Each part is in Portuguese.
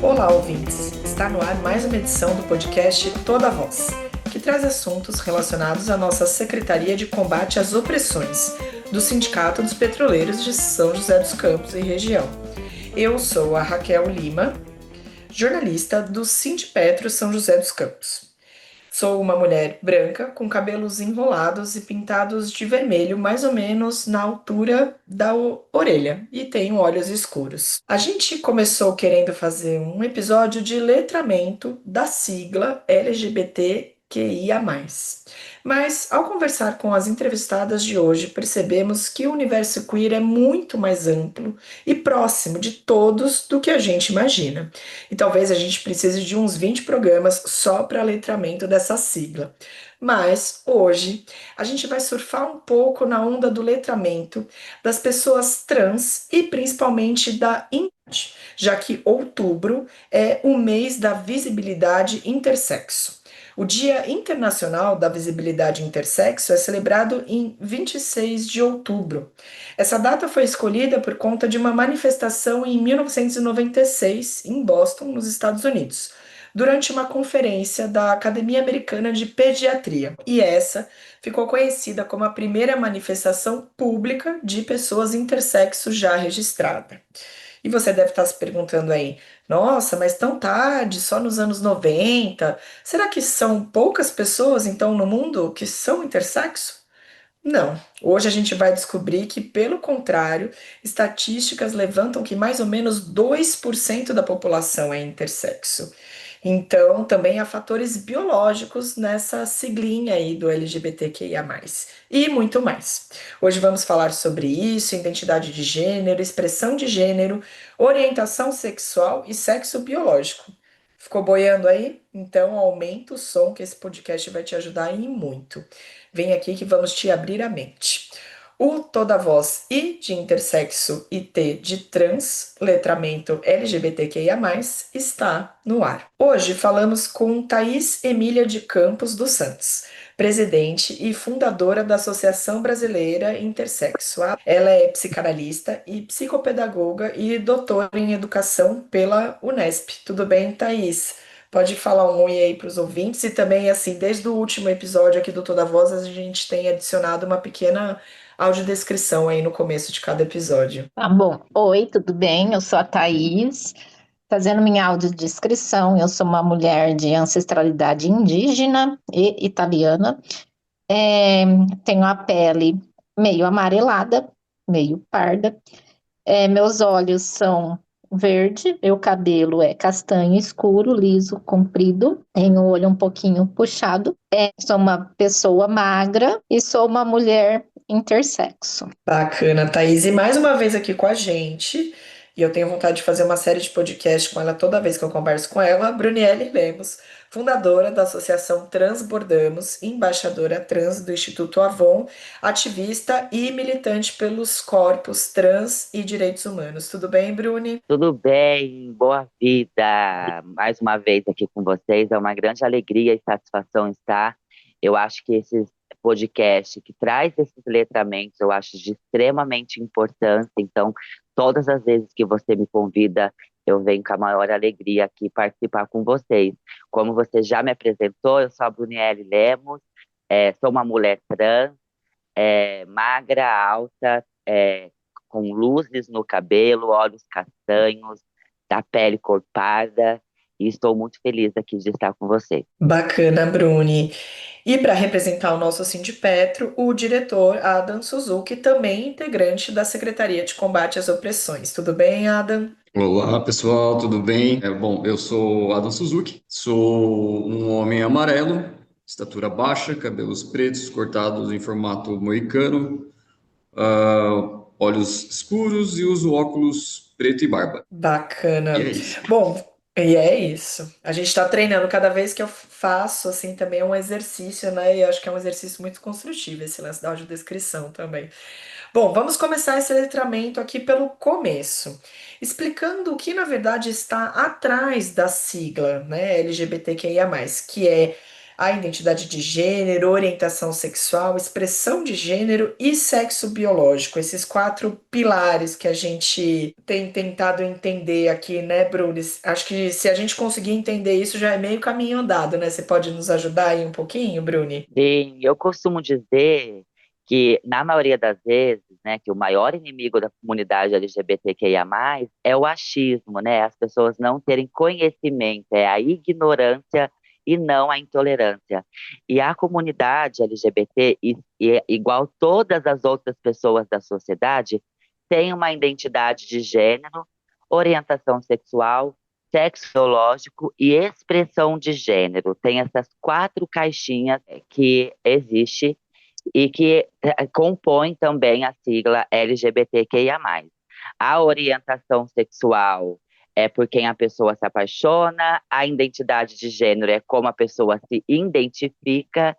Olá, ouvintes! Está no ar mais uma edição do podcast Toda Voz, que traz assuntos relacionados à nossa Secretaria de Combate às Opressões, do Sindicato dos Petroleiros de São José dos Campos e região. Eu sou a Raquel Lima, jornalista do Sindipetro São José dos Campos. Sou uma mulher branca com cabelos enrolados e pintados de vermelho, mais ou menos na altura da orelha, e tenho olhos escuros. A gente começou querendo fazer um episódio de letramento da sigla LGBTQIA+. Mas, ao conversar com as entrevistadas de hoje, percebemos que o universo queer é muito mais amplo e próximo de todos do que a gente imagina. E talvez a gente precise de uns 20 programas só para letramento dessa sigla. Mas hoje a gente vai surfar um pouco na onda do letramento das pessoas trans e principalmente da INTE, já que outubro é o mês da visibilidade intersexo. O Dia Internacional da Visibilidade Intersexo é celebrado em 26 de outubro. Essa data foi escolhida por conta de uma manifestação em 1996, em Boston, nos Estados Unidos, durante uma conferência da Academia Americana de Pediatria. E essa ficou conhecida como a primeira manifestação pública de pessoas intersexo já registrada. E você deve estar se perguntando aí, nossa, mas tão tarde, só nos anos 90? Será que são poucas pessoas, então, no mundo que são intersexo? Não. Hoje a gente vai descobrir que, pelo contrário, estatísticas levantam que mais ou menos 2% da população é intersexo. Então, também há fatores biológicos nessa siglinha aí do LGBTQIA+, e muito mais. Hoje vamos falar sobre isso, identidade de gênero, expressão de gênero, orientação sexual e sexo biológico. Ficou boiando aí? Então aumenta o som que esse podcast vai te ajudar e muito. Vem aqui que vamos te abrir a mente. O Toda Voz I de intersexo e T de trans, letramento LGBTQIA+, está no ar. Hoje falamos com Thaís Emília de Campos dos Santos, presidente e fundadora da Associação Brasileira Intersexo. Ela é psicanalista e psicopedagoga e doutora em educação pela Unesp. Tudo bem, Thaís? Pode falar um oi aí para os ouvintes e também, assim, desde o último episódio aqui do Toda Voz, a gente tem adicionado uma pequena audiodescrição aí no começo de cada episódio. Tá bom. Oi, tudo bem? Eu sou a Thaís, fazendo minha audiodescrição. Eu sou uma mulher de ancestralidade indígena e italiana. É, Tenho a pele meio amarelada, meio parda. Meus olhos são verde, meu cabelo é castanho escuro, liso, comprido. Tenho o olho um pouquinho puxado. Sou uma pessoa magra e sou uma mulher intersexo. Bacana, Thaís. E mais uma vez aqui com a gente, e eu tenho vontade de fazer uma série de podcasts com ela toda vez que eu converso com ela, Bruniele Lemos, fundadora da Associação Transbordamos, embaixadora trans do Instituto Avon, ativista e militante pelos corpos trans e direitos humanos. Tudo bem, Bruni? Tudo bem? Boa vida! Mais uma vez aqui com vocês. É uma grande alegria e satisfação estar. Eu acho que esse podcast que traz esses letramentos, eu acho de extremamente importância. Então, todas as vezes que você me convida, eu venho com a maior alegria aqui participar com vocês. Como você já me apresentou, eu sou a Bruniele Lemos, sou uma mulher trans, magra, alta, com luzes no cabelo, olhos castanhos, da pele corpada, e estou muito feliz aqui de estar com você. Bacana, Bruni. E para representar o nosso Sindipetro, o diretor Adam Suzuki, também integrante da Secretaria de Combate às Opressões. Tudo bem, Adam? Olá, pessoal, tudo bem? Eu sou Adam Suzuki, sou um homem amarelo, estatura baixa, cabelos pretos cortados em formato moicano, olhos escuros e uso óculos preto e barba. E Bacana. é isso. Bom, e é isso. A gente está treinando cada vez que eu faço, assim, também é um exercício, né? E eu acho que é um exercício muito construtivo esse lance da audiodescrição também. Bom, vamos começar esse letramento aqui pelo começo, explicando o que na verdade está atrás da sigla, né, LGBTQIA+, que é a identidade de gênero, orientação sexual, expressão de gênero e sexo biológico. Esses quatro pilares que a gente tem tentado entender aqui, né, Brunes? Acho que se a gente conseguir entender isso, já é meio caminho andado, né? Você pode nos ajudar aí um pouquinho, Bruni? Sim, eu costumo dizer que, na maioria das vezes, né, que o maior inimigo da comunidade LGBTQIA+, é o achismo, né? As pessoas não terem conhecimento, é a ignorância e não a intolerância. E a comunidade LGBT, igual todas as outras pessoas da sociedade, tem uma identidade de gênero, orientação sexual, sexo biológico e expressão de gênero. Tem essas quatro caixinhas que existe e que compõem também a sigla LGBTQIA+. A orientação sexual é por quem a pessoa se apaixona, a identidade de gênero é como a pessoa se identifica,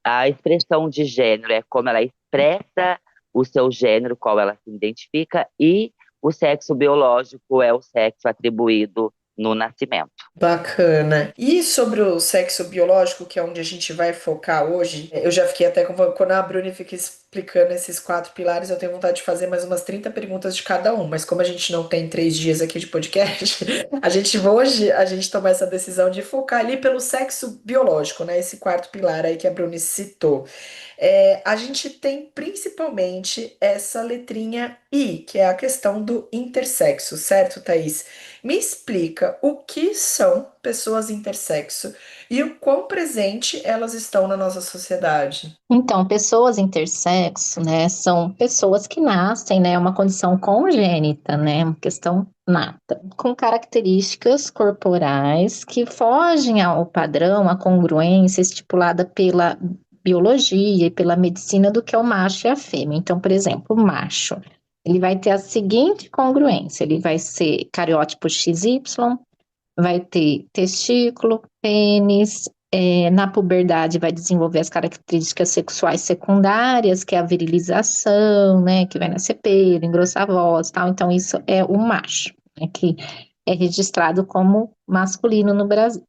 a expressão de gênero é como ela expressa o seu gênero, qual ela se identifica, e o sexo biológico é o sexo atribuído no nascimento. Bacana. E sobre o sexo biológico, que é onde a gente vai focar hoje, eu já fiquei até com. Quando a Bruni fica explicando esses quatro pilares, eu tenho vontade de fazer mais umas 30 perguntas de cada um, mas como a gente não tem 3 dias aqui de podcast, hoje a gente toma essa decisão de focar ali pelo sexo biológico, né? Esse quarto pilar aí que a Bruni citou. A gente tem principalmente essa letrinha I, que é a questão do intersexo, certo, Thaís? Me explica o que são pessoas intersexo e o quão presente elas estão na nossa sociedade. Então, pessoas intersexo, né, são pessoas que nascem, né, é uma condição congênita, né, uma questão nata, com características corporais que fogem ao padrão, à congruência estipulada pela biologia e pela medicina do que é o macho e a fêmea. Então, por exemplo, o macho, ele vai ter a seguinte congruência, ele vai ser cariótipo XY, vai ter testículo, pênis, na puberdade vai desenvolver as características sexuais secundárias, que é a virilização, né, que vai nascer pelo, engrossar a voz, tal. Então, isso é o macho, né, que é registrado como masculino no Brasil.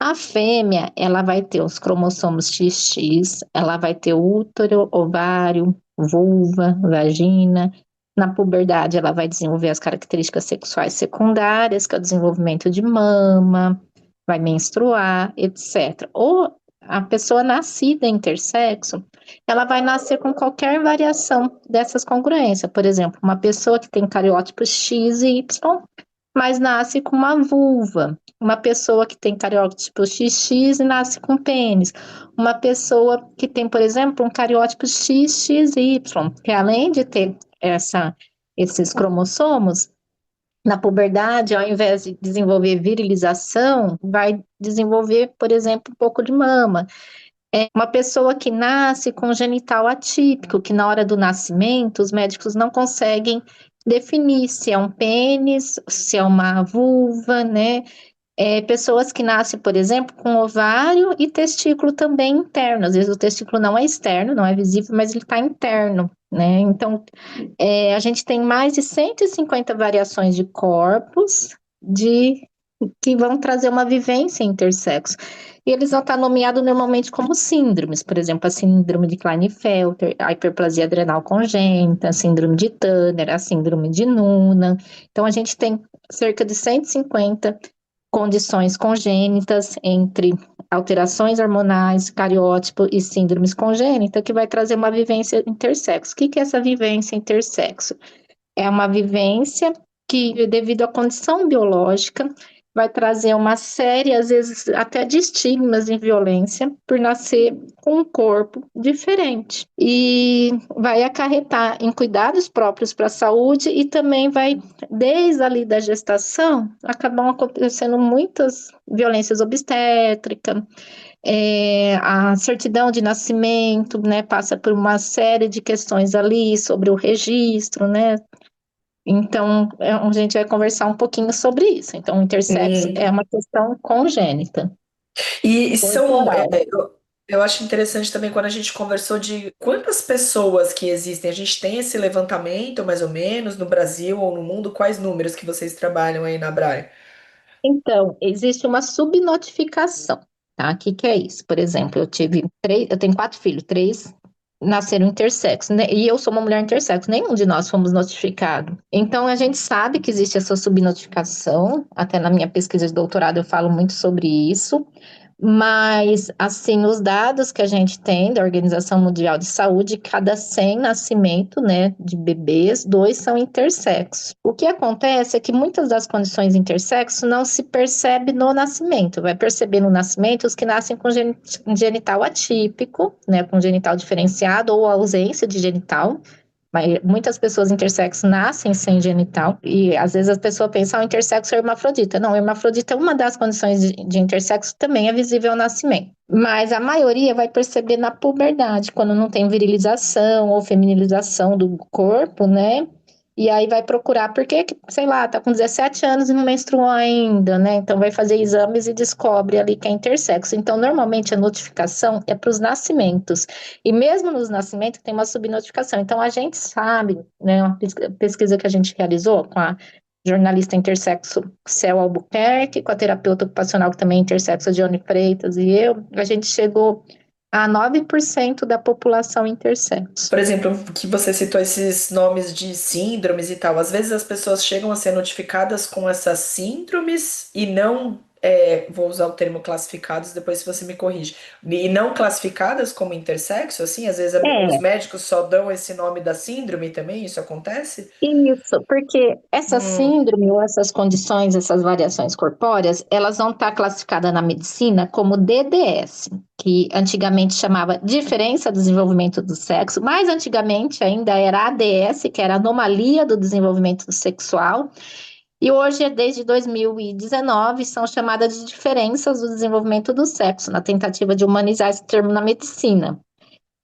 A fêmea, ela vai ter os cromossomos XX, ela vai ter útero, ovário, vulva, vagina. Na puberdade, ela vai desenvolver as características sexuais secundárias, que é o desenvolvimento de mama, vai menstruar, etc. Ou a pessoa nascida intersexo, ela vai nascer com qualquer variação dessas congruências. Por exemplo, uma pessoa que tem cariótipo X e Y, mas nasce com uma vulva. Uma pessoa que tem cariótipo XX e nasce com pênis. Uma pessoa que tem, por exemplo, um cariótipo XXY, que além de ter esses cromossomos, na puberdade, ao invés de desenvolver virilização, vai desenvolver, por exemplo, um pouco de mama. É uma pessoa que nasce com genital atípico, que na hora do nascimento os médicos não conseguem definir se é um pênis, se é uma vulva, né? Pessoas que nascem, por exemplo, com ovário e testículo também interno. Às vezes o testículo não é externo, não é visível, mas ele está interno, né? Então, a gente tem mais de 150 variações de corpos que vão trazer uma vivência intersexo. E eles vão estar nomeados normalmente como síndromes, por exemplo, a síndrome de Klinefelter, a hiperplasia adrenal congênita, a síndrome de Turner, a síndrome de Noonan. Então, a gente tem cerca de 150 condições congênitas entre alterações hormonais, cariótipo e síndromes congênitas, que vai trazer uma vivência intersexo. O que é essa vivência intersexo? É uma vivência que, devido à condição biológica, vai trazer uma série, às vezes até de estigmas em violência, por nascer com um corpo diferente. E vai acarretar em cuidados próprios para a saúde e também vai, desde ali da gestação, acabam acontecendo muitas violências obstétricas, a certidão de nascimento, né, passa por uma série de questões ali sobre o registro, né? Então, a gente vai conversar um pouquinho sobre isso. Então, o intersexo é uma questão congênita, E são, corporal. eu acho interessante também quando a gente conversou de quantas pessoas que existem. A gente tem esse levantamento, mais ou menos, no Brasil ou no mundo. Quais números que vocês trabalham aí na Braille? Então, existe uma subnotificação. tá? O que que é isso? Por exemplo, eu tenho 4 filhos, 3 nasceram intersexo, né? E eu sou uma mulher intersexo, nenhum de nós fomos notificado. Então, a gente sabe que existe essa subnotificação, até na minha pesquisa de doutorado eu falo muito sobre isso, mas, assim, os dados que a gente tem da Organização Mundial de Saúde, cada 100 nascimentos, né, de bebês, 2 são intersexos. O que acontece é que muitas das condições intersexo não se percebe no nascimento, vai perceber no nascimento os que nascem com genital atípico, né, com genital diferenciado ou ausência de genital. Mas muitas pessoas intersexo nascem sem genital, e às vezes as pessoas pensam, o intersexo é hermafrodita. Não, hermafrodita é uma das condições de intersexo, também é visível ao nascimento. Mas a maioria vai perceber na puberdade, quando não tem virilização ou feminilização do corpo, né? E aí vai procurar, porque, sei lá, tá com 17 anos e não menstruou ainda, né? Então vai fazer exames e descobre ali que é intersexo. Então, normalmente a notificação é para os nascimentos. E mesmo nos nascimentos tem uma subnotificação. Então, a gente sabe, né, uma pesquisa que a gente realizou com a jornalista intersexo Cel Albuquerque, com a terapeuta ocupacional que também é intersexo, Dione Freitas, e eu, a gente chegou a 9% da população intersexo. Por exemplo, que você citou esses nomes de síndromes e tal. Às vezes as pessoas chegam a ser notificadas com essas síndromes e não, vou usar o termo classificados, depois se você me corrige, e não classificadas como intersexo, assim, às vezes os É, médicos só dão esse nome da síndrome também, isso acontece? isso, porque essa Hum, síndrome ou essas condições, essas variações corpóreas, elas vão estar classificadas na medicina como DDS, que antigamente chamava diferença do desenvolvimento do sexo, mais antigamente ainda era ADS, que era anomalia do desenvolvimento sexual, e hoje, desde 2019, são chamadas de diferenças do desenvolvimento do sexo, na tentativa de humanizar esse termo na medicina.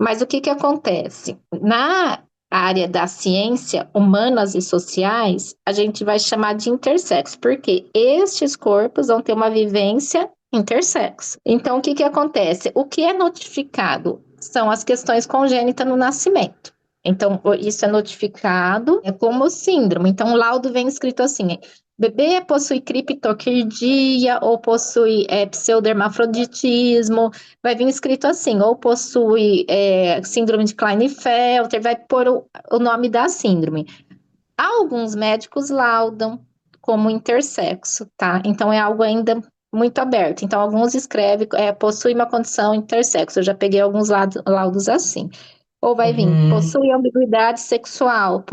Mas o que que acontece? Na área da ciência, humanas e sociais, a gente vai chamar de intersexo, porque estes corpos vão ter uma vivência intersexo. Então, o que que acontece? O que é notificado são as questões congênitas no nascimento. Então, isso é notificado como síndrome. Então, o laudo vem escrito assim: bebê possui criptoquirdia ou possui pseudermafroditismo, vai vir escrito assim, ou possui síndrome de Klinefelter, vai pôr o nome da síndrome. Alguns médicos laudam como intersexo, tá? Então é algo ainda muito aberto. Então, alguns escrevem, possui uma condição intersexo. Eu já peguei alguns laudos assim. Ou vai vir, uhum. possui ambiguidade sexual,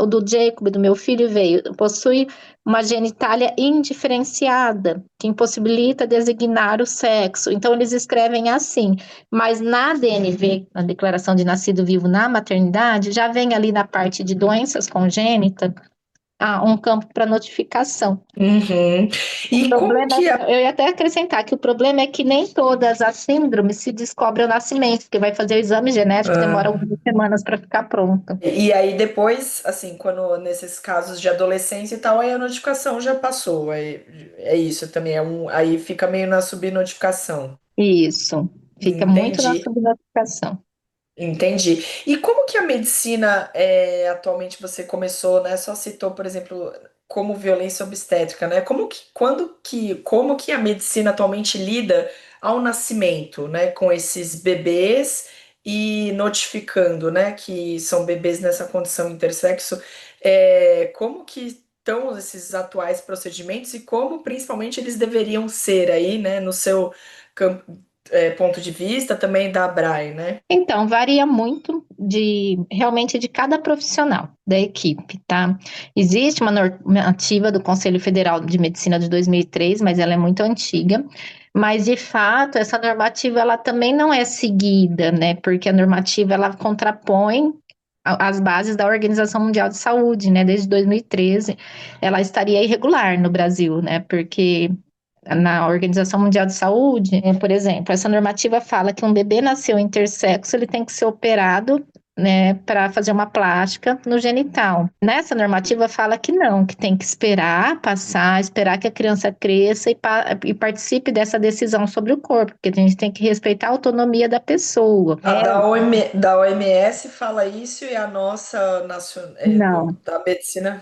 o do Jacob, do meu filho, veio, possui uma genitália indiferenciada, que impossibilita designar o sexo. Então, eles escrevem assim, mas na DNV, na Declaração de Nascido Vivo na Maternidade, já vem ali na parte de doenças congênitas, um campo para notificação. Uhum. O E como problema, que eu ia até acrescentar que o problema é que nem todas as síndromes se descobrem ao nascimento, porque vai fazer o exame genético, demora ah, algumas semanas para ficar pronto. e aí depois, assim, quando nesses casos de adolescência e tal, aí a notificação já passou. Aí, é isso também, aí fica meio na subnotificação. Isso, fica muito na Entendi, subnotificação. entendi. E como que a medicina, atualmente você começou, né? Só citou, por exemplo, como violência obstétrica, né? Como que a medicina atualmente lida ao nascimento, né? Com esses bebês e notificando, né? Que são bebês nessa condição intersexo. Como que estão esses atuais procedimentos e como, principalmente, eles deveriam ser aí, né? No seu ponto de vista também da ABRAE, né? Então, varia muito realmente de cada profissional da equipe, tá? Existe uma normativa do Conselho Federal de Medicina de 2003, mas ela é muito antiga. Mas, de fato, essa normativa, ela também não é seguida, né? Porque a normativa, ela contrapõe as bases da Organização Mundial de Saúde, né? Desde 2013, ela estaria irregular no Brasil, né? Porque na Organização Mundial de Saúde, por exemplo, essa normativa fala que um bebê nasceu intersexo, ele tem que ser operado, né, para fazer uma plástica no genital. Nessa normativa fala que não, que tem que esperar passar, esperar que a criança cresça e participe dessa decisão sobre o corpo, porque a gente tem que respeitar a autonomia da pessoa. A da OMS fala isso e a nossa Não. da medicina.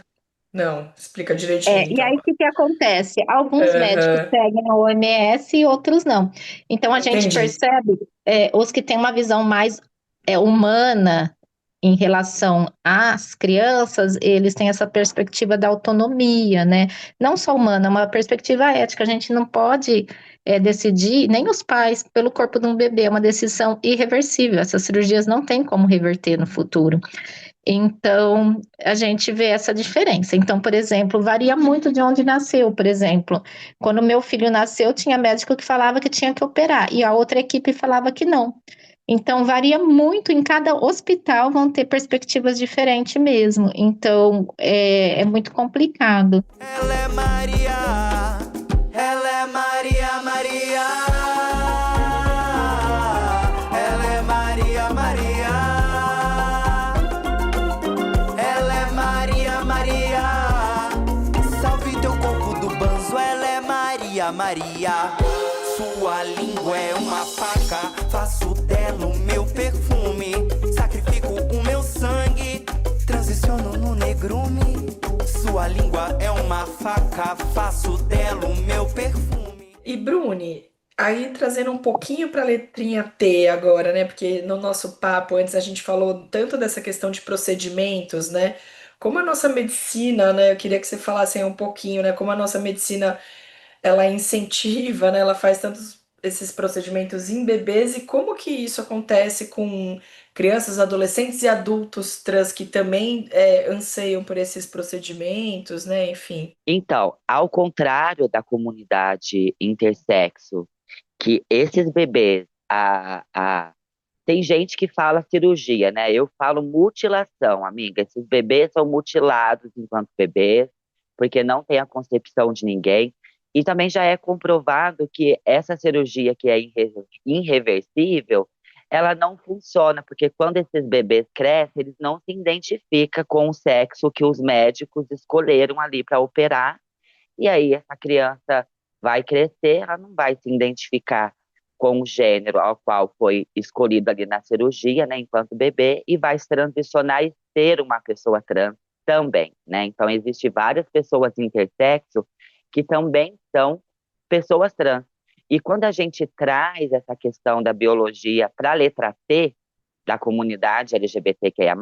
Não, explica direitinho, E aí, então. o que que acontece? Alguns médicos Aham, seguem a OMS e outros não. Então, a gente entendi. percebe, os que têm uma visão mais humana em relação às crianças, eles têm essa perspectiva da autonomia, né? Não só humana, uma perspectiva ética. A gente não pode, decidir, nem os pais, pelo corpo de um bebê, é uma decisão irreversível. Essas cirurgias não têm como reverter no futuro. Então, a gente vê essa diferença. Então, por exemplo, varia muito de onde nasceu. Por exemplo, quando meu filho nasceu, tinha médico que falava que tinha que operar e a outra equipe falava que não. Então, varia muito, em cada hospital vão ter perspectivas diferentes mesmo. Então, é muito complicado. Ela é Maria, ela é Maria, Maria. Ela é Maria, Maria. Ela é Maria, Maria. Salve teu corpo do banzo, ela é Maria, Maria. Sua língua é uma faca, faço dela o meu perfume. Sacrifico o meu sangue, transiciono no negrume. Sua língua é uma faca, faço dela o meu perfume. E Bruni, aí trazendo um pouquinho para a letrinha T agora, né? Porque no nosso papo antes a gente falou tanto dessa questão de procedimentos, né? Como a nossa medicina, né? Eu queria que você falasse aí um pouquinho, né? Como a nossa medicina ela incentiva, né? Ela faz tantos esses procedimentos em bebês e como que isso acontece com crianças, adolescentes e adultos trans que também anseiam por esses procedimentos, né? Enfim. Então, ao contrário da comunidade intersexo, que esses bebês, tem gente que fala cirurgia, né? Eu falo mutilação, amiga. Esses bebês são mutilados enquanto bebês, porque não tem a concepção de ninguém. E também já é comprovado que essa cirurgia que é irreversível, ela não funciona, porque quando esses bebês crescem, eles não se identificam com o sexo que os médicos escolheram ali para operar. E aí essa criança vai crescer, ela não vai se identificar com o gênero ao qual foi escolhido ali na cirurgia, né, enquanto bebê, e vai se transicionar e ser uma pessoa trans também, né? Então existem várias pessoas intersexo que também são pessoas trans. E quando a gente traz essa questão da biologia para a letra T da comunidade LGBTQIA+,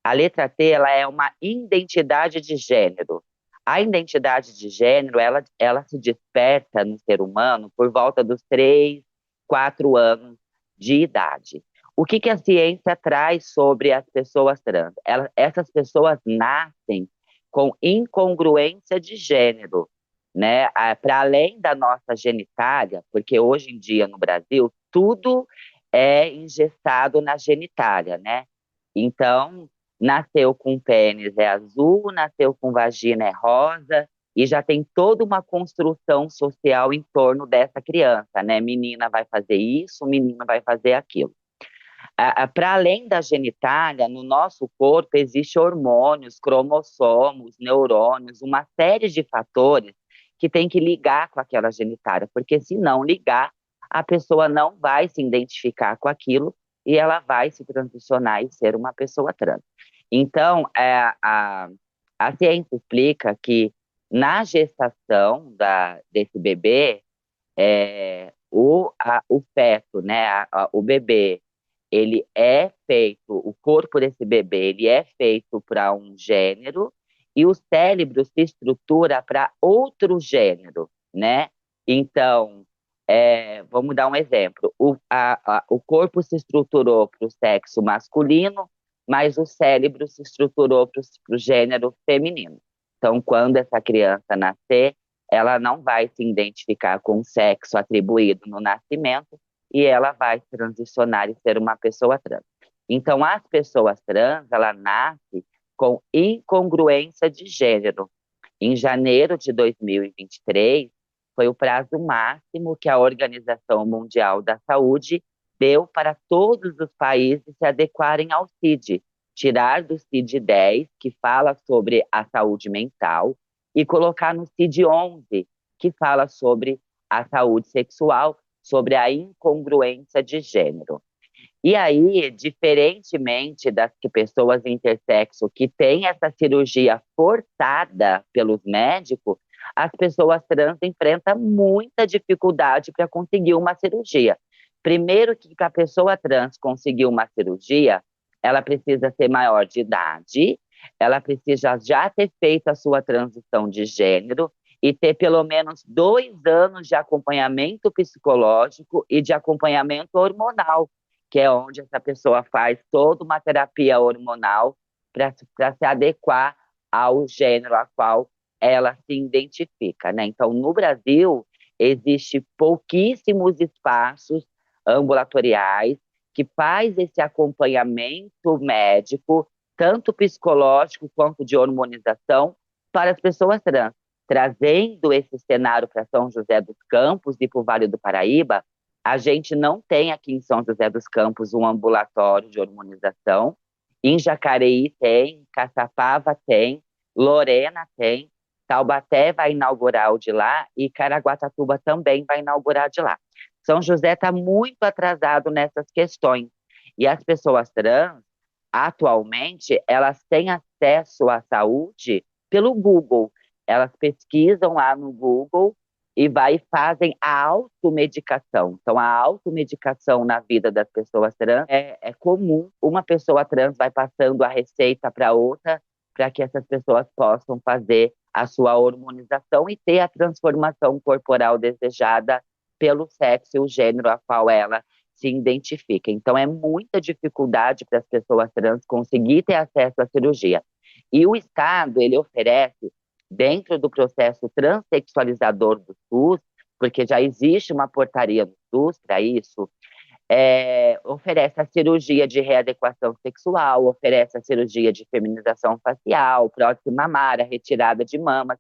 a letra T ela é uma identidade de gênero. A identidade de gênero, ela se desperta no ser humano por volta dos 3, 4 anos de idade. O que que a ciência traz sobre as pessoas trans? Essas pessoas nascem com incongruência de gênero, né? Para além da nossa genitália, porque hoje em dia no Brasil tudo é ingestado na genitália, né? Então, nasceu com pênis é azul, nasceu com vagina é rosa, e já tem toda uma construção social em torno dessa criança, né? Menina vai fazer isso, menino vai fazer aquilo. Para além da genitália, no nosso corpo existem hormônios, cromossomos, neurônios, uma série de fatores que tem que ligar com aquela genitália, porque se não ligar, a pessoa não vai se identificar com aquilo e ela vai se transicionar e ser uma pessoa trans. Então, a ciência explica que na gestação desse bebê, o feto, né, o bebê, ele é feito, o corpo desse bebê, ele é feito para um gênero e o cérebro se estrutura para outro gênero, né? Então, vamos dar um exemplo. O corpo se estruturou para o sexo masculino, mas o cérebro se estruturou para o gênero feminino. Então, quando essa criança nascer, ela não vai se identificar com o sexo atribuído no nascimento e ela vai transicionar e ser uma pessoa trans. Então, as pessoas trans, ela nasce com incongruência de gênero. Em janeiro de 2023, foi o prazo máximo que a Organização Mundial da Saúde deu para todos os países se adequarem ao CID, tirar do CID-10, que fala sobre a saúde mental, e colocar no CID-11, que fala sobre a saúde sexual, sobre a incongruência de gênero. E aí, diferentemente das que pessoas intersexo que têm essa cirurgia forçada pelos médicos, as pessoas trans enfrentam muita dificuldade para conseguir uma cirurgia. Primeiro que para a pessoa trans conseguir uma cirurgia, ela precisa ser maior de idade, ela precisa já ter feito a sua transição de gênero e ter pelo menos 2 anos de acompanhamento psicológico e de acompanhamento hormonal, que é onde essa pessoa faz toda uma terapia hormonal para se adequar ao gênero a qual ela se identifica, né? Então, no Brasil, existe pouquíssimos espaços ambulatoriais que faz esse acompanhamento médico, tanto psicológico quanto de hormonização, para as pessoas trans. Trazendo esse cenário para São José dos Campos e para o Vale do Paraíba, a gente não tem aqui em São José dos Campos um ambulatório de hormonização. Em Jacareí tem, Caçapava tem, Lorena tem, Taubaté vai inaugurar o de lá e Caraguatatuba também vai inaugurar de lá. São José está muito atrasado nessas questões. E as pessoas trans, atualmente, elas têm acesso à saúde pelo Google. Elas pesquisam lá no Google e fazem a automedicação. Então, a automedicação na vida das pessoas trans é comum. Uma pessoa trans vai passando a receita para outra para que essas pessoas possam fazer a sua hormonização e ter a transformação corporal desejada pelo sexo e o gênero a qual ela se identifica. Então, é muita dificuldade para as pessoas trans conseguir ter acesso à cirurgia. E o Estado, ele oferece, dentro do processo transexualizador do SUS, porque já existe uma portaria no SUS para isso, oferece a cirurgia de readequação sexual, oferece a cirurgia de feminização facial, prótese mamária, retirada de mamas.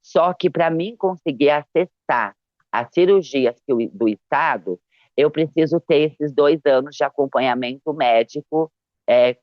Só que para mim conseguir acessar as cirurgias do Estado, eu preciso ter esses 2 anos de acompanhamento médico,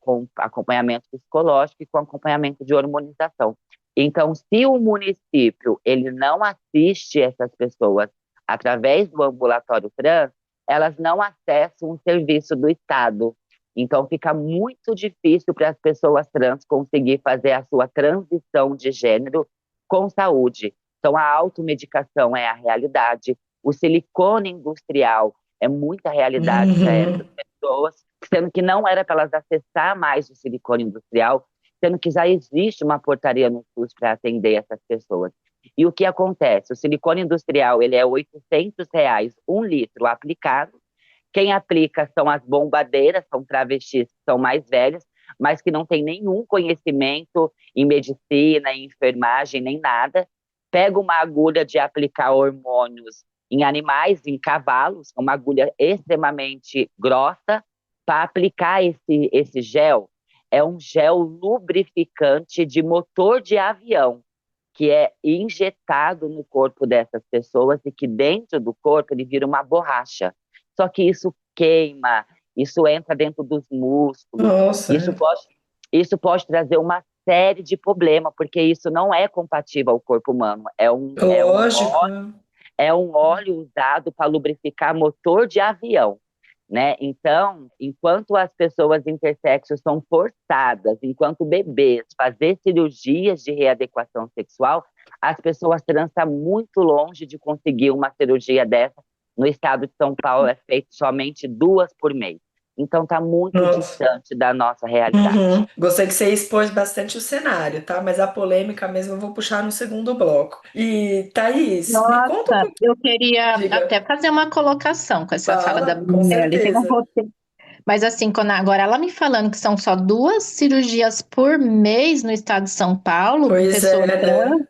com acompanhamento psicológico e com acompanhamento de hormonização. Então, se o município ele não assiste essas pessoas através do ambulatório trans, elas não acessam um serviço do Estado. Então, fica muito difícil para as pessoas trans conseguir fazer a sua transição de gênero com saúde. Então, a automedicação é a realidade, o silicone industrial é muita realidade para essas pessoas, sendo que não era para elas acessar mais o silicone industrial, sendo que já existe uma portaria no SUS para atender essas pessoas. E o que acontece? O silicone industrial ele é R$ 800 1 litro aplicado. Quem aplica são as bombadeiras, são travestis que são mais velhas, mas que não têm nenhum conhecimento em medicina, em enfermagem, nem nada. Pega uma agulha de aplicar hormônios em animais, em cavalos, uma agulha extremamente grossa, para aplicar esse gel. É um gel lubrificante de motor de avião, que é injetado no corpo dessas pessoas e que dentro do corpo ele vira uma borracha. Só que isso queima, isso entra dentro dos músculos, Nossa, isso pode trazer uma série de problemas, porque isso não é compatível ao corpo humano. lógico. É um óleo usado para lubrificar motor de avião, né? Então, enquanto as pessoas intersexos são forçadas, enquanto bebês, fazer cirurgias de readequação sexual, as pessoas trans estão muito longe de conseguir uma cirurgia dessa. No estado de São Paulo é feito somente 2 por mês. Então está muito distante da nossa realidade. Gostei que você expôs bastante o cenário, tá? Mas a polêmica mesmo eu vou puxar no segundo bloco. E, Thaís, me conta um Nossa, pouquinho. eu queria Diga. até fazer uma colocação com essa fala da Fala, com Brunelli. Tem um certeza. roteiro. Mas assim, agora ela me falando que são só 2 cirurgias por mês no estado de São Paulo, Pois pessoa é, trans, né?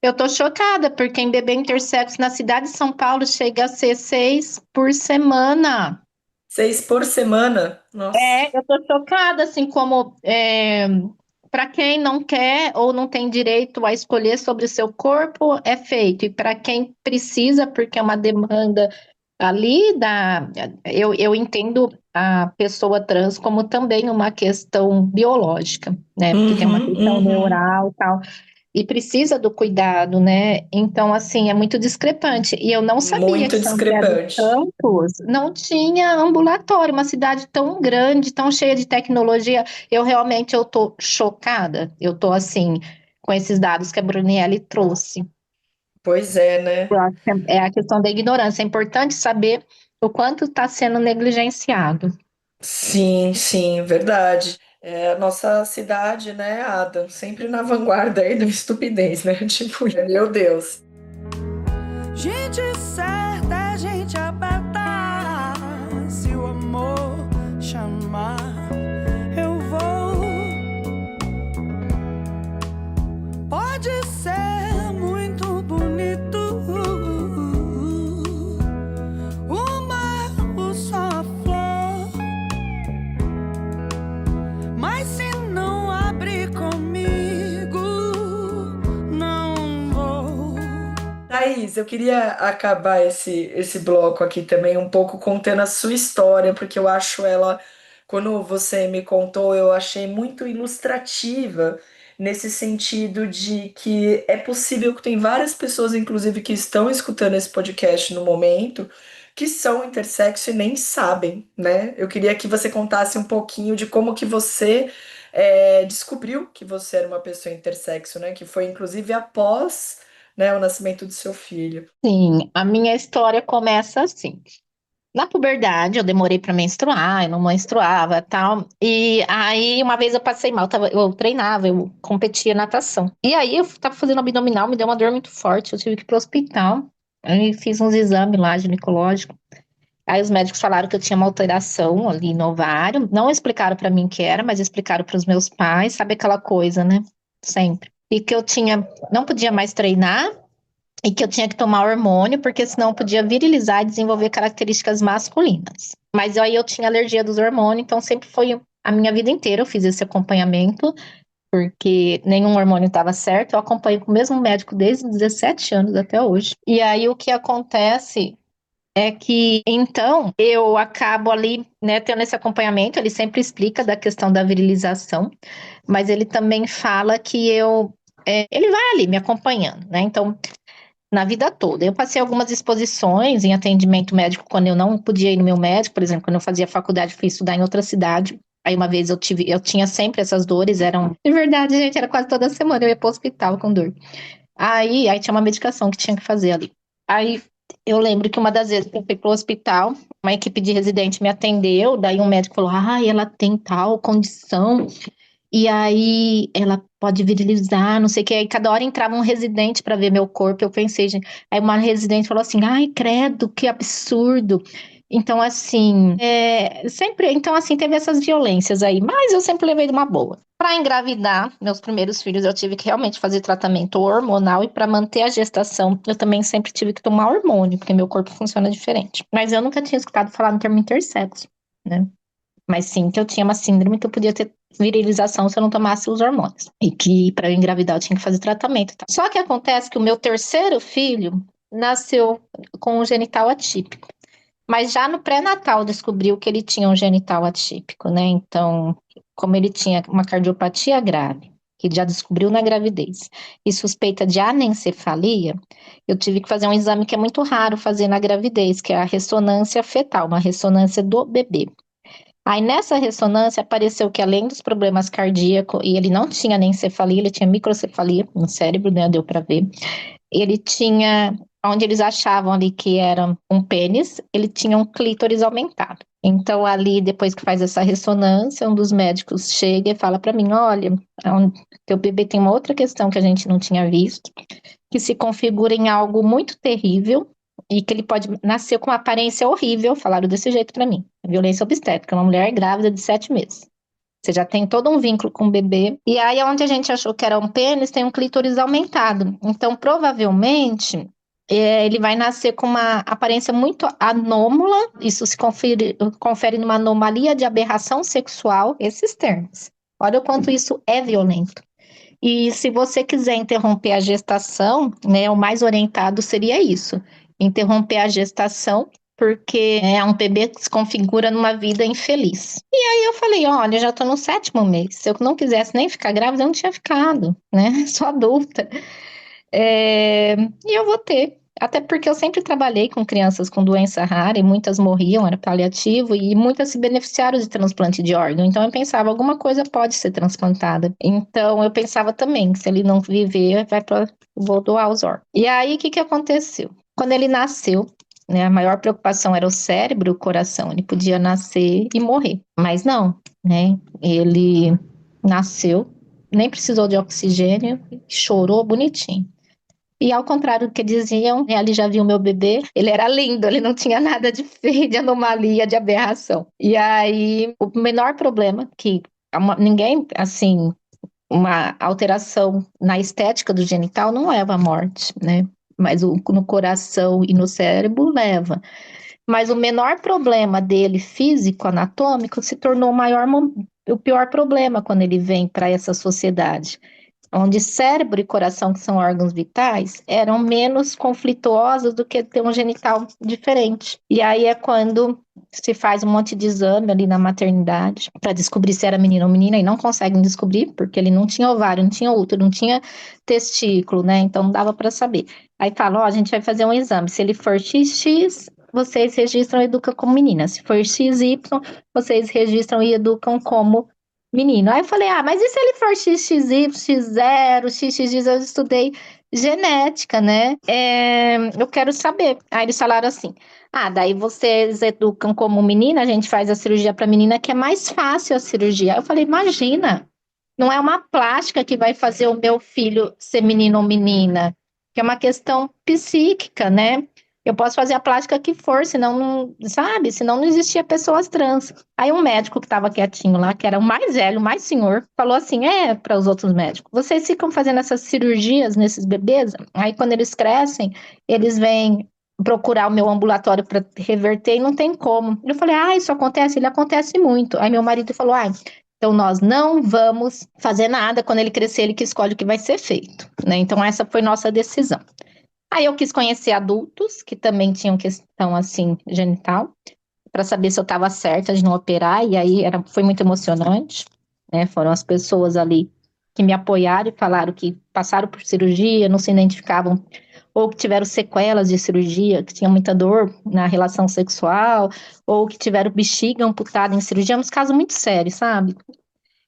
eu tô chocada, porque em bebê intersexo na cidade de São Paulo chega a ser 6 por semana. 6 por semana? Nossa. Eu tô chocada, assim, como para quem não quer ou não tem direito a escolher sobre o seu corpo, é feito. E para quem precisa, porque é uma demanda ali eu entendo a pessoa trans como também uma questão biológica, né? Porque tem uma questão neural e tal. e precisa do cuidado, né? Então, assim, é muito discrepante. E eu não sabia Muito que São José dos discrepante. Campos não tinha ambulatório, uma cidade tão grande, tão cheia de tecnologia. Eu tô chocada. Eu tô, assim, com esses dados que a Brunielli trouxe. Pois é, né? Eu acho que é a questão da ignorância. É importante saber o quanto está sendo negligenciado. Sim, sim, verdade. É a nossa cidade, né, Adam? Sempre na vanguarda aí da estupidez, né? Tipo, meu Deus. Gente certa, gente aberta. Se o amor chamar, eu vou. Pode ser muito bonito o mar, o sol, a flor, mas se não abrir comigo, não vou. Thaís, eu queria acabar esse bloco aqui também um pouco contando a sua história, porque eu acho ela, quando você me contou, eu achei muito ilustrativa nesse sentido de que é possível que tem várias pessoas, inclusive, que estão escutando esse podcast no momento, que são intersexo e nem sabem, né? Eu queria que você contasse um pouquinho de como que você descobriu que você era uma pessoa intersexo, né? Que foi inclusive após, né, o nascimento do seu filho. Sim, a minha história começa assim. Na puberdade, eu demorei para menstruar, eu não menstruava e tal. E aí, uma vez eu passei mal, eu treinava, eu competia natação. E aí, eu tava fazendo abdominal, me deu uma dor muito forte, eu tive que ir pro hospital. Aí, fiz uns exames lá, ginecológico. Aí, os médicos falaram que eu tinha uma alteração ali no ovário. Não explicaram para mim o que era, mas explicaram para os meus pais. Sabe aquela coisa, né? Sempre. E que eu tinha, não podia mais treinar e que eu tinha que tomar hormônio, porque senão eu podia virilizar e desenvolver características masculinas. Mas aí eu tinha alergia dos hormônios, então sempre foi a minha vida inteira eu fiz esse acompanhamento, porque nenhum hormônio estava certo. Eu acompanho com o mesmo médico desde os 17 anos até hoje. E aí o que acontece é que então eu acabo ali, né, tendo esse acompanhamento. Ele sempre explica da questão da virilização, mas ele também fala que ele vai ali me acompanhando, né? Então na vida toda. Eu passei algumas exposições em atendimento médico quando eu não podia ir no meu médico, por exemplo, quando eu fazia faculdade, fui estudar em outra cidade. Aí uma vez eu tinha sempre essas dores, eram, de verdade, gente, era quase toda semana eu ia pro hospital com dor. Aí tinha uma medicação que tinha que fazer ali. Aí eu lembro que uma das vezes que eu fui pro hospital, uma equipe de residente me atendeu, daí um médico falou: "Ah, ela tem tal condição, e aí ela pode virilizar, não sei o que." Aí cada hora entrava um residente para ver meu corpo. Eu pensei, gente. Aí uma residente falou assim: "Ai, credo, que absurdo." Então, assim, então, assim, teve essas violências aí, mas eu sempre levei de uma boa. Para engravidar meus primeiros filhos, eu tive que realmente fazer tratamento hormonal, e para manter a gestação, eu também sempre tive que tomar hormônio, porque meu corpo funciona diferente. Mas eu nunca tinha escutado falar no termo intersexo, né? Mas sim que eu tinha uma síndrome que eu podia ter virilização se eu não tomasse os hormônios. E que para eu engravidar eu tinha que fazer tratamento e tal. Só que acontece que o meu terceiro filho nasceu com um genital atípico. Mas já no pré-natal descobriu que ele tinha um genital atípico, né? Então, como ele tinha uma cardiopatia grave, que já descobriu na gravidez, e suspeita de anencefalia, eu tive que fazer um exame que é muito raro fazer na gravidez, que é a ressonância fetal, uma ressonância do bebê. Aí nessa ressonância apareceu que, além dos problemas cardíacos, e ele não tinha nem cefalia, ele tinha microcefalia no cérebro, né? Deu para ver. Ele tinha, onde eles achavam ali que era um pênis, ele tinha um clítoris aumentado. Então, ali, depois que faz essa ressonância, um dos médicos chega e fala para mim: "Olha, teu bebê tem uma outra questão que a gente não tinha visto, que se configura em algo muito terrível e que ele pode nascer com uma aparência horrível." Falaram desse jeito para mim. Violência obstétrica, uma mulher grávida de 7 meses. Você já tem todo um vínculo com o bebê. E aí, onde a gente achou que era um pênis, tem um clítoris aumentado. Então, provavelmente, ele vai nascer com uma aparência muito anômala. Isso se confere numa anomalia de aberração sexual, esses termos. Olha o quanto isso é violento. E se você quiser interromper a gestação, né, o mais orientado seria isso: interromper a gestação porque é um bebê que se configura numa vida infeliz. E aí eu falei, olha, eu já tô no 7º mês. Se eu não quisesse nem ficar grávida, eu não tinha ficado, né? Sou adulta. E eu vou ter. Até porque eu sempre trabalhei com crianças com doença rara e muitas morriam, era paliativo, e muitas se beneficiaram de transplante de órgão. Então eu pensava, alguma coisa pode ser transplantada. Então eu pensava também, se ele não viver, vou doar os órgãos. E aí, o que aconteceu? Quando ele nasceu, né, a maior preocupação era o cérebro, o coração. Ele podia nascer e morrer. Mas não, né? Ele nasceu, nem precisou de oxigênio, chorou bonitinho. E ao contrário do que diziam, ele já viu meu bebê, ele era lindo, ele não tinha nada de feio, de anomalia, de aberração. E aí, o menor problema, que ninguém, assim, uma alteração na estética do genital não leva à morte, né? Mas no coração e no cérebro leva. Mas o menor problema dele, físico, anatômico, se tornou o pior problema quando ele vem para essa sociedade, onde cérebro e coração, que são órgãos vitais, eram menos conflituosos do que ter um genital diferente. E aí é quando se faz um monte de exame ali na maternidade para descobrir se era menino ou menina, e não conseguem descobrir, porque ele não tinha ovário, não tinha útero, não tinha testículo, né? Então não dava para saber. Aí fala, ó, a gente vai fazer um exame. Se ele for XX, vocês registram e educam como menina. Se for XY, vocês registram e educam como menino. Aí eu falei, mas e se ele for XXY, X0, XXX, eu estudei genética, né? Eu quero saber. Aí eles falaram assim, daí vocês educam como menina, a gente faz a cirurgia para menina, que é mais fácil a cirurgia. Aí eu falei, imagina, não é uma plástica que vai fazer o meu filho ser menino ou menina, que é uma questão psíquica, né? Eu posso fazer a plástica que for, senão não, sabe? Senão não existia pessoas trans. Aí um médico que estava quietinho lá, que era o mais velho, o mais senhor, falou assim, para os outros médicos, vocês ficam fazendo essas cirurgias nesses bebês, aí quando eles crescem, eles vêm procurar o meu ambulatório para reverter e não tem como. Eu falei, isso acontece? Ele acontece muito. Aí meu marido falou, então nós não vamos fazer nada, quando ele crescer, ele que escolhe o que vai ser feito, né? Então essa foi nossa decisão. Aí eu quis conhecer adultos que também tinham questão assim genital, para saber se eu estava certa de não operar, e aí foi muito emocionante, né? Foram as pessoas ali que me apoiaram e falaram que passaram por cirurgia, não se identificavam, ou que tiveram sequelas de cirurgia, que tinham muita dor na relação sexual, ou que tiveram bexiga amputada em cirurgia, uns casos muito sérios, sabe?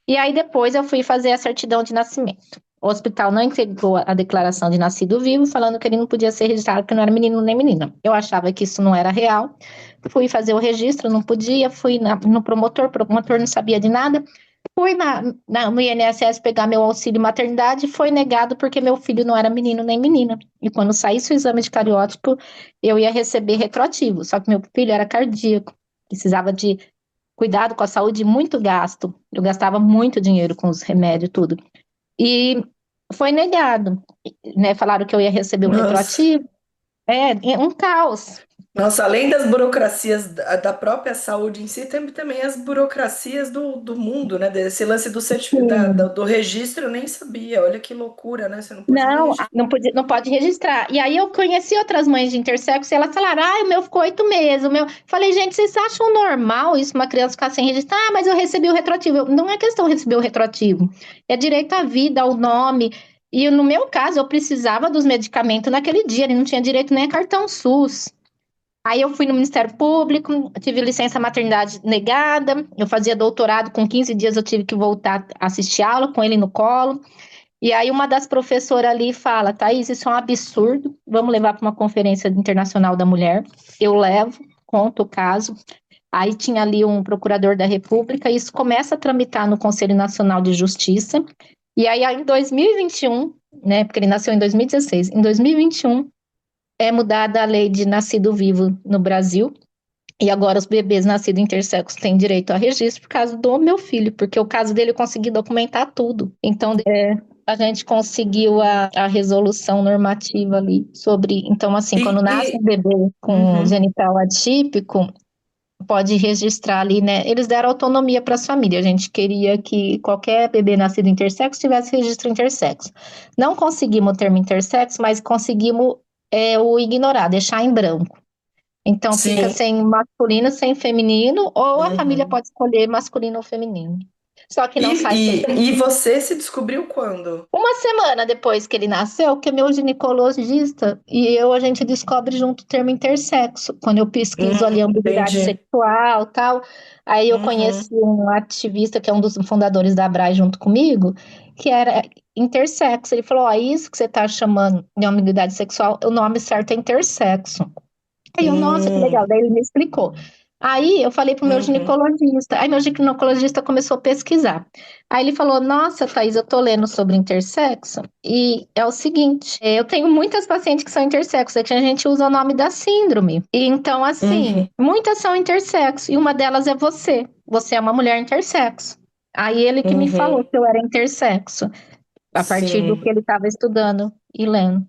E aí depois eu fui fazer a certidão de nascimento. O hospital não entregou a declaração de nascido vivo, falando que ele não podia ser registrado porque não era menino nem menina. Eu achava que isso não era real. Fui fazer o registro, não podia. Fui no promotor, o promotor não sabia de nada. Fui no INSS pegar meu auxílio maternidade, foi negado porque meu filho não era menino nem menina. E quando saísse o exame de cariótipo, eu ia receber retroativo. Só que meu filho era cardíaco, precisava de cuidado com a saúde, muito gasto. Eu gastava muito dinheiro com os remédios e tudo. E foi negado, né? Falaram que eu ia receber o Nossa. retroativo. Um caos. Nossa, além das burocracias da própria saúde em si, tem também as burocracias do mundo, né? Desse lance do Sim. do registro, eu nem sabia. Olha que loucura, né? Você não pode nem Não, registrar. não pode registrar. E aí eu conheci outras mães de intersexo e elas falaram, o meu ficou 8 meses. Falei, gente, vocês acham normal isso, uma criança ficar sem registrar? Mas eu recebi o retroativo. Não é questão de receber o retroativo. É direito à vida, ao nome. E no meu caso, eu precisava dos medicamentos naquele dia. Ele não tinha direito nem a cartão SUS. Aí eu fui no Ministério Público, tive licença maternidade negada. Eu fazia doutorado, com 15 dias eu tive que voltar a assistir aula com ele no colo. E aí uma das professoras ali fala, Thaís, isso é um absurdo, vamos levar para uma conferência internacional da mulher. Eu levo, conto o caso. Aí tinha ali um procurador da República, e isso começa a tramitar no Conselho Nacional de Justiça. E aí em 2021, né, porque ele nasceu em 2016, em 2021 é mudada a lei de nascido vivo no Brasil. E agora os bebês nascidos intersexos têm direito a registro por causa do meu filho, porque o caso dele eu consegui documentar tudo. Então, a gente conseguiu a resolução normativa ali sobre. Então, assim, quando nasce um E, bebê com uhum. genital atípico, pode registrar ali, né? Eles deram autonomia para as famílias. A gente queria que qualquer bebê nascido intersexo tivesse registro intersexo. Não conseguimos o termo intersexo, mas conseguimos o ignorar, deixar em branco. Então fica Sim. sem masculino, sem feminino, ou a família Uhum. pode escolher masculino ou feminino. Só que não sai E, sempre. e, e você se descobriu quando? Uma semana depois que ele nasceu, que é meu ginecologista e eu, a gente descobre junto o termo intersexo. Quando eu pesquiso ali a ambiguidade Entendi. sexual, tal, aí eu Uhum. conheci um ativista que é um dos fundadores da Abrai junto comigo, que era intersexo. Ele falou: Ó, isso que você está chamando de ambiguidade sexual, o nome certo é intersexo. Aí eu, nossa, que legal. Hum. Daí ele me explicou. Aí eu falei pro meu Uhum. ginecologista. Aí meu ginecologista começou a pesquisar. Aí ele falou: Nossa, Thaís, eu tô lendo sobre intersexo. E é o seguinte: eu tenho muitas pacientes que são intersexo, é que a gente usa o nome da síndrome. E então, assim, Uhum. muitas são intersexo. E uma delas é você. Você é uma mulher intersexo. Aí ele que me falou Uhum. que eu era intersexo, a partir do que Sim. ele estava estudando e lendo.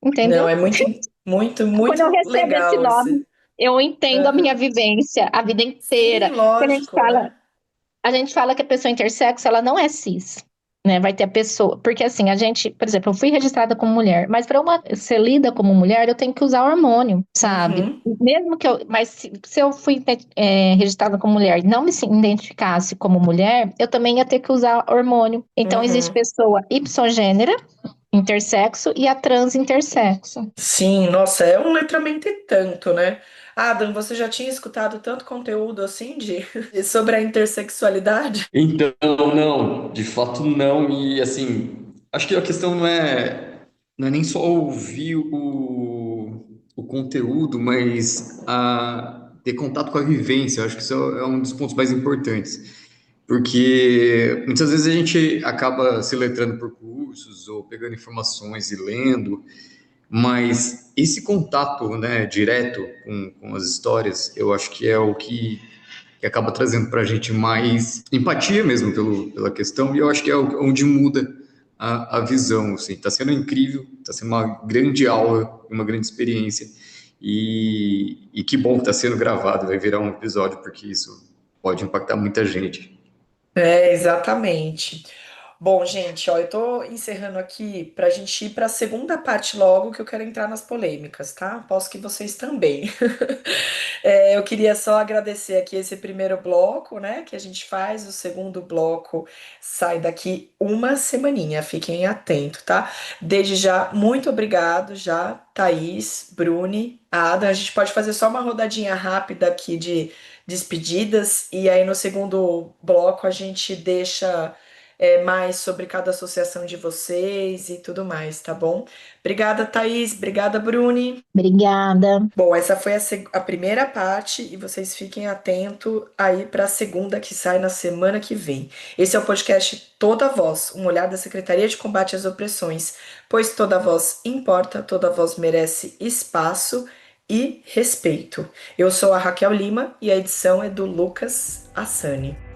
Não, Entendeu? é muito, muito, Quando eu muito recebo esse legal nome, esse. eu entendo a minha Aham. vivência, a vida Sim, inteira. Porque lógico, né? a gente fala que a pessoa intersexo, ela não é cis, né? Vai ter a pessoa, porque assim, a gente, por exemplo, eu fui registrada como mulher, mas para uma ser lida como mulher, eu tenho que usar hormônio, sabe? Uhum. Mesmo que eu, mas se eu fui registrada como mulher e não me identificasse como mulher, eu também ia ter que usar hormônio. Então existe Uhum. pessoa ipsogênera, intersexo, e a trans intersexo. Sim, nossa, é um letramento e tanto, né? Adam, você já tinha escutado tanto conteúdo assim sobre a intersexualidade? Então, não, de fato não. E assim, acho que a questão não é nem só ouvir o conteúdo, mas ter contato com a vivência. Eu acho que isso é um dos pontos mais importantes. Porque muitas vezes a gente acaba se letrando por cursos ou pegando informações e lendo, mas esse contato, né, direto com as histórias, eu acho que é o que acaba trazendo para a gente mais empatia mesmo pela questão, e eu acho que é onde muda a visão. Assim. Está sendo incrível, está sendo uma grande aula, uma grande experiência, e que bom que está sendo gravado, vai virar um episódio, porque isso pode impactar muita gente. É, exatamente. Bom, gente, ó, eu tô encerrando aqui pra gente ir pra segunda parte logo, que eu quero entrar nas polêmicas, tá? Posso que vocês também. É, eu queria só agradecer aqui esse primeiro bloco, né, que a gente faz. O segundo bloco sai daqui uma semaninha, fiquem atentos, tá? Desde já, muito obrigado já, Thaís, Bruni, Ada. A gente pode fazer só uma rodadinha rápida aqui de despedidas, e aí no segundo bloco a gente deixa mais sobre cada associação de vocês e tudo mais, tá bom? Obrigada, Thaís. Obrigada, Bruni. Obrigada. Bom, essa foi a primeira parte e vocês fiquem atentos aí para a segunda que sai na semana que vem. Esse é o podcast Toda Voz, um olhar da Secretaria de Combate às Opressões, pois toda voz importa, toda voz merece espaço e respeito. Eu sou a Raquel Lima e a edição é do Lucas Assani.